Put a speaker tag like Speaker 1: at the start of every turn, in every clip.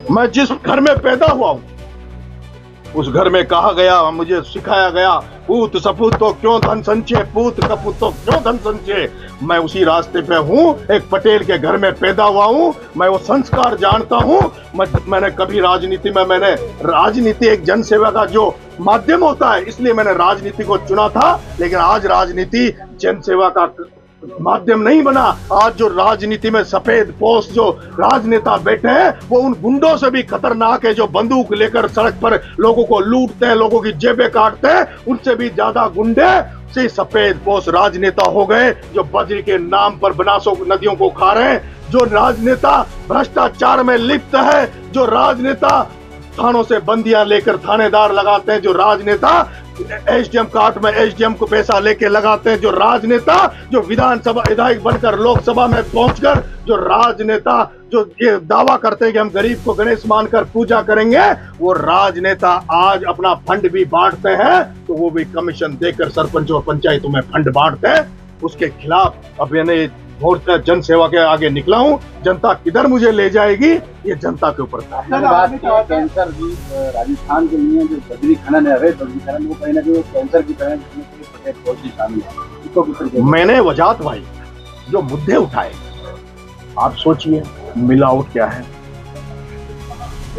Speaker 1: मैं जिस घर में पैदा हुआ हूं उस घर में कहा गया, मुझे सिखाया गया, पूत सपूत तो क्यों धन संचय, पूत कपूत तो क्यों धन संचय। मैं उसी रास्ते पे हूँ, एक पटेल के घर में पैदा हुआ हूँ, मैं वो संस्कार जानता हूँ। मैंने कभी राजनीति एक जनसेवा का जो माध्यम होता है, इसलिए मैंने राजनीति को चुना था, लेकिन आज राजनीति जनसेवा का माध्यम नहीं बना। आज जो राजनीति में सफेद पोस्ट जो राजनेता बैठे हैं वो उन गुंडों से भी खतरनाक है, जो बंदूक लेकर सड़क पर लोगों को लूटते हैं, लोगों की जेबें काटते हैं, उनसे भी ज्यादा गुंडे से सफेद पोस्ट राजनेता हो गए, जो बजरी के नाम पर बनासों नदियों को खा रहे हैं, जो राजनेता भ्रष्टाचार में लिप्त है, जो राजनेता थानों से बंदियां लेकर थानेदार लगाते हैं, जो राजनेता एसडीएम कार्ड में एसडीएम को पैसा लेके लगाते हैं, जो राजनेता जो विधानसभा विधायक बनकर लोकसभा में पहुंचकर जो राजनेता जो ये दावा करते हैं कि हम गरीब को गणेश मानकर पूजा करेंगे, वो राजनेता आज अपना फंड भी बांटते हैं, तो वो भी कमीशन देकर सरपंच और पंचायतों में फंड बांटते हैं। उसके खिलाफ अब मैंने जन सेवा के आगे निकला हूँ। जनता किधर मुझे ले जाएगी ये जनता के ऊपर था।
Speaker 2: कैंसर भी राजस्थान के लिए जो बजरी खनन है, अवैध बजरी खनन, वो कहीं ना कहीं कैंसर की तरह शामिल है।
Speaker 1: मैंने वजात भाई जो मुद्दे उठाए, आप सोचिए मिलावट क्या है।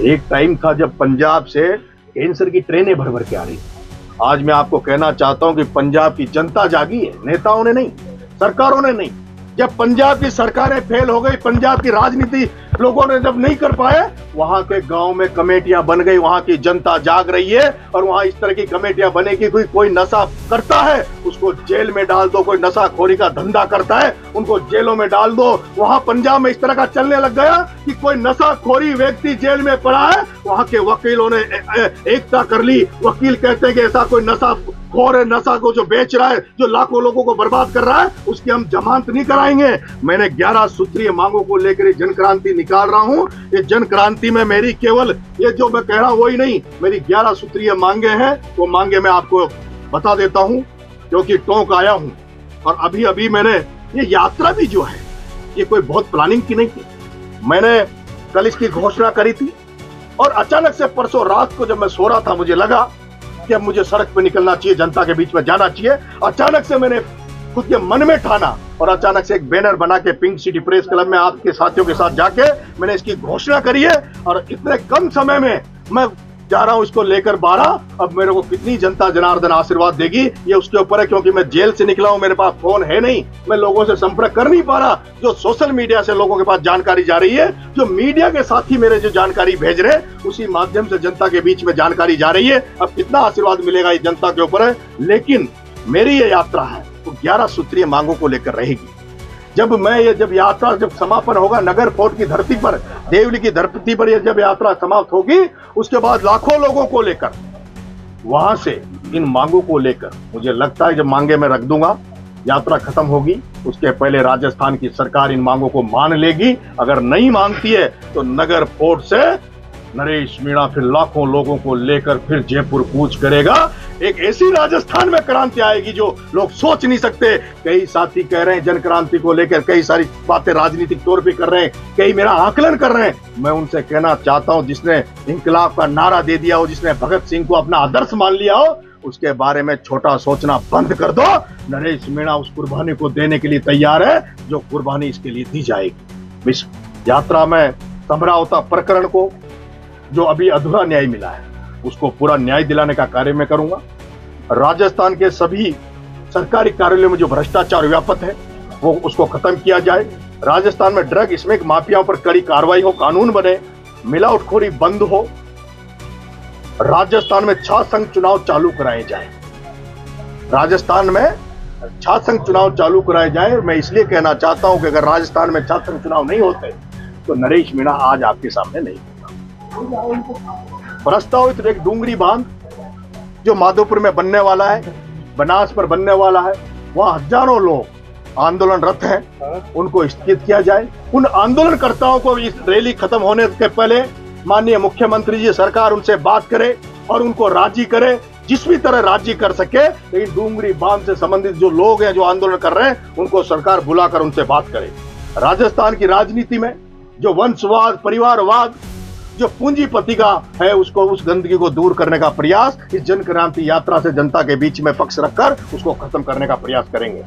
Speaker 1: एक टाइम था जब पंजाब से कैंसर की ट्रेनें भर भर के आ रही। आज मैं आपको कहना चाहता हूं कि पंजाब की जनता जागी है, नेताओं ने नहीं, सरकारों ने नहीं। जब पंजाब की सरकारें फेल हो गई, पंजाब की राजनीति लोगों ने जब नहीं कर पाए, वहां के गांव में कमेटियां बन गई, वहां की जनता जाग रही है और वहां इस तरह की कमेटियां बनेगी। कोई नशा करता है उसको जेल में डाल दो, कोई नशाखोरी का धंधा करता है उनको जेलों में डाल दो। वहां पंजाब में इस तरह का चलने लग गया कि कोई नशाखोरी व्यक्ति जेल में पड़ा है, वहां के वकीलों ने एकता कर ली। वकील कहते हैं कि ऐसा कोई नशाखोर है, नशा को जो बेच रहा है, जो लाखों लोगों को बर्बाद कर रहा है, उसकी हम जमानत नहीं कराएंगे। मैंने 11 सूत्रीय मांगों को लेकर जन क्रांति निकाल रहा हूं। ये जन क्रांति में मेरी केवल ये जो मैं कह रहा हूं वही नहीं, मेरी 11 सूत्रीय मांगे हैं। वो मांगे मैं आपको बता देता हूं क्योंकि टोंक आया हूं। और अभी अभी मैंने ये यात्रा भी जो है ये कोई बहुत प्लानिंग की नहीं थी, मैंने कल इसकी घोषणा करी थी और अचानक से परसों रात को जब मैं सो रहा था मुझे लगा कि अब मुझे सड़क पे निकलना चाहिए, जनता के बीच में जाना चाहिए। अचानक से मैंने खुद के मन में ठाना और अचानक से एक बैनर बना के पिंक सिटी प्रेस क्लब में आपके साथियों के साथ जाके मैंने इसकी घोषणा करी है। और इतने कम समय में मैं जा रहा हूं इसको लेकर 12। अब मेरे को कितनी जनता जनार्दन आशीर्वाद देगी ये उसके ऊपर है, क्योंकि मैं जेल से निकला हूं, मेरे पास फोन है नहीं, मैं लोगों से संपर्क कर नहीं पा रहा। जो सोशल मीडिया से लोगों के पास जानकारी जा रही है, जो मीडिया के साथी मेरे जो जानकारी भेज रहे हैं, उसी माध्यम से जनता के बीच में जानकारी जा रही है। अब कितना आशीर्वाद मिलेगा ये जनता के ऊपर है। लेकिन मेरी ये यात्रा है तो 11 सूत्रीय मांगों को लेकर रहेगी। जब यात्रा जब समापन होगा नगर फोर्ट की धरती पर, देवली की धरती पर ये जब यात्रा समाप्त होगी, उसके बाद लाखों लोगों को लेकर वहां से इन मांगों को लेकर मुझे लगता है जब मांगे मैं रख दूंगा, यात्रा खत्म होगी, उसके पहले राजस्थान की सरकार इन मांगों को मान लेगी। अगर नहीं मानती है तो नगर फोर्ट से नरेश मीणा फिर लाखों लोगों को लेकर फिर जयपुर कूच करेगा। एक ऐसी राजस्थान में क्रांति आएगी जो लोग सोच नहीं सकते। कई साथी कह रहे हैं जन क्रांति को लेकर कई सारी बातें राजनीतिक तौर पे कर रहे हैं, कई मेरा आकलन कर रहे हैं। मैं उनसे कहना चाहता हूं जिसने इंकलाब का नारा दे दिया हो, जिसने भगत सिंह को अपना आदर्श मान लिया हो, उसके बारे में छोटा सोचना बंद कर दो। नरेश मीणा उस कुर्बानी को देने के लिए तैयार है जो कुर्बानी इसके लिए दी जाएगी। इस यात्रा में समरावता प्रकरण को जो अभी अधूरा न्याय मिला है उसको पूरा न्याय दिलाने का कार्य मैं करूंगा। राजस्थान के सभी सरकारी कार्यालयों में जो भ्रष्टाचार व्याप्त है वो उसको खत्म किया जाए। राजस्थान में ड्रग स्मैक माफियाओं पर कड़ी कार्रवाई हो, कानून बने, मिलावटखोरी बंद हो। राजस्थान में छात्र संघ चुनाव चालू कराए जाए। राजस्थान में छात्र संघ चुनाव चालू कराए जाए। मैं इसलिए कहना चाहता हूं कि अगर राजस्थान में छात्र संघ चुनाव नहीं होते तो नरेश मीणा आज आपके सामने नहीं होता। प्रस्तावित एक डूंगरी बांध जो माधोपुर में बनने वाला है, बनास पर बनने वाला है, वहां हजारों लोग आंदोलनरत हैं, उनको स्थगित किया जाए। उन आंदोलनकर्ताओं को इस रैली खत्म होने के पहले माननीय मुख्यमंत्री जी सरकार उनसे बात करे और उनको राजी करे, जिस भी तरह राजी कर सके। लेकिन डूंगरी बांध से संबंधित जो लोग हैं जो आंदोलन कर रहे हैं उनको सरकार बुलाकर उनसे बात करे। राजस्थान की राजनीति में जो वंशवाद, परिवारवाद, जो पूंजीपति का है उसको, उस गंदगी को दूर करने का प्रयास इस जन क्रांति यात्रा से जनता के बीच में पक्ष रखकर उसको खत्म करने का प्रयास करेंगे।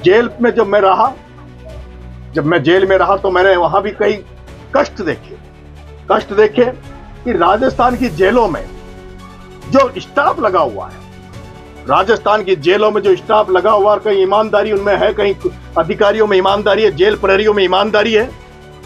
Speaker 1: जेल में जब मैं जेल में रहा तो मैंने वहां भी कई कष्ट देखे कि राजस्थान की जेलों में जो स्टाफ लगा हुआ है, कहीं ईमानदारी उनमें है, कहीं अधिकारियों में ईमानदारी है, जेल प्रहरियों में ईमानदारी है,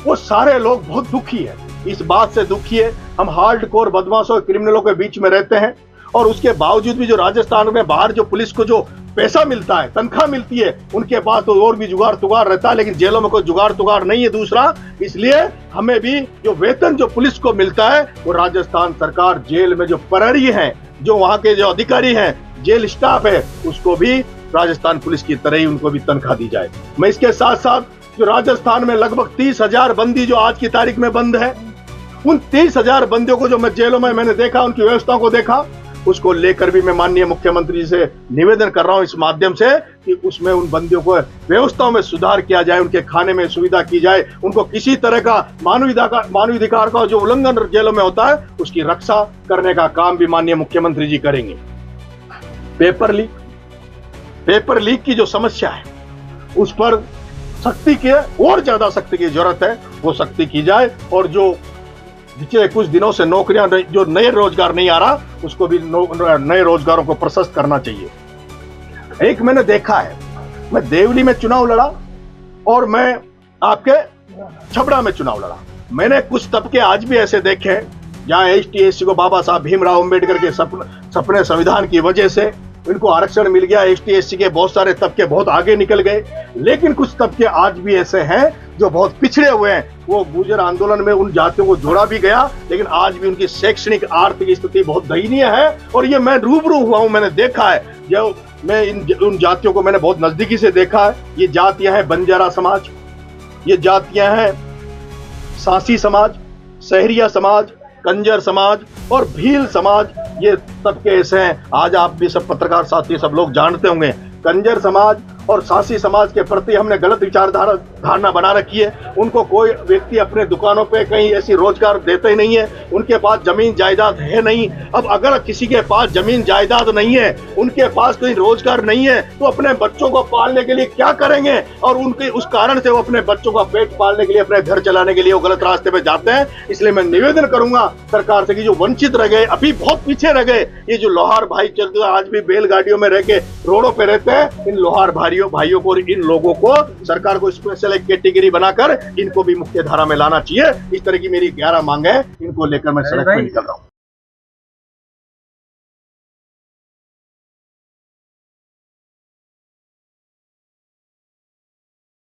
Speaker 1: वो सारे लोग बहुत दुखी है। इस बात से दुखी है, हम हार्डकोर बदमाशों क्रिमिनलों के बीच में रहते हैं और उसके बावजूद भी जो राजस्थान में बाहर जो पुलिस को जो पैसा मिलता है, तनख्वाह मिलती है, उनके पास तो और भी जुगाड़ तुगाड़ रहता है, लेकिन जेलों में कोई जुगाड़ तुगाड़ नहीं है। दूसरा, इसलिए हमें भी जो वेतन जो पुलिस को मिलता है वो राजस्थान सरकार जेल में जो प्रहरी हैं, जो वहां के जो अधिकारी हैं, जेल स्टाफ है, उसको भी राजस्थान पुलिस की तरह ही उनको भी तनख्वाह दी जाए। मैं इसके साथ साथ जो राजस्थान में लगभग 30,000 बंदी जो आज की तारीख में बंद है, उन 30,000 बंदियों को जो मैं जेलों में मैंने देखा, उनकी व्यवस्था को देखा, उसको लेकर भी मैं माननीय मुख्यमंत्री जी से निवेदन कर रहा हूं इस माध्यम से कि उसमें उन बंदियों को व्यवस्थाओं में सुधार किया जाए, उनके खाने में सुविधा की जाए, उनको किसी तरह का मानवाधिकार का जो उल्लंघन जेलों में होता है उसकी रक्षा करने का काम भी माननीय मुख्यमंत्री जी करेंगे। पेपर लीक की जो समस्या है उस पर और ज्यादा सख्ती की जरूरत है, वो सख्ती की जाए और जो पिछले कुछ दिनों से नौकरियां जो नए रोजगार नहीं आ रहा उसको भी नए रोजगारों को प्रशस्त करना चाहिए। एक मैंने देखा है, मैं देवली में चुनाव लड़ा और मैं आपके छबड़ा में चुनाव लड़ा। मैंने कुछ तबके आज भी ऐसे देखे हैं जहां ST/SC को बाबा साहब भीमराव अंबेडकर के सपने संविधान की वजह से इनको आरक्षण मिल गया। ST/SC के बहुत सारे तबके बहुत आगे निकल गए, लेकिन कुछ तबके आज भी ऐसे हैं जो बहुत पिछड़े हुए हैं। वो गुर्जर आंदोलन में उन जातियों को जोड़ा भी गया, लेकिन आज भी उनकी शैक्षणिक आर्थिक स्थिति बहुत दयनीय है और ये मैं रूबरू हुआ हूं, मैंने देखा है। जो मैं उन जातियों को मैंने बहुत नजदीकी से देखा है। ये जातियां हैं बंजारा समाज, ये जातियां हैं सांसी समाज, सहरिया समाज, कंजर समाज और भील समाज। ये तबके ऐसे हैं, आज आप भी सब पत्रकार साथी सब लोग जानते होंगे। कंजर समाज और सांसी समाज के प्रति हमने गलत धारणा बना रखी है। उनको कोई व्यक्ति अपने दुकानों पे कहीं ऐसी रोजगार देते ही नहीं है, उनके पास जमीन जायदाद है नहीं। अब अगर किसी के पास जमीन जायदाद नहीं है, उनके पास कोई रोजगार नहीं है, तो अपने बच्चों को पालने के लिए क्या करेंगे? और उनके उस कारण से वो अपने बच्चों का पेट पालने के लिए, अपने घर चलाने के लिए वो गलत रास्ते पे जाते हैं। इसलिए मैं निवेदन करूंगा सरकार से कि जो वंचित रह गए, अभी बहुत पीछे रह गए, ये जो लोहार भाई चलते आज भी बैलगाड़ियों में रह के रोडों पे रहते हैं, इन लोहार भाइयों को, इन लोगों को सरकार को स्पेशल एक कैटेगरी बनाकर इनको भी मुख्य धारा में लाना चाहिए। इस तरह की मेरी 11 मांग है, इनको लेकर मैं सड़क पे निकल रहा हूँ।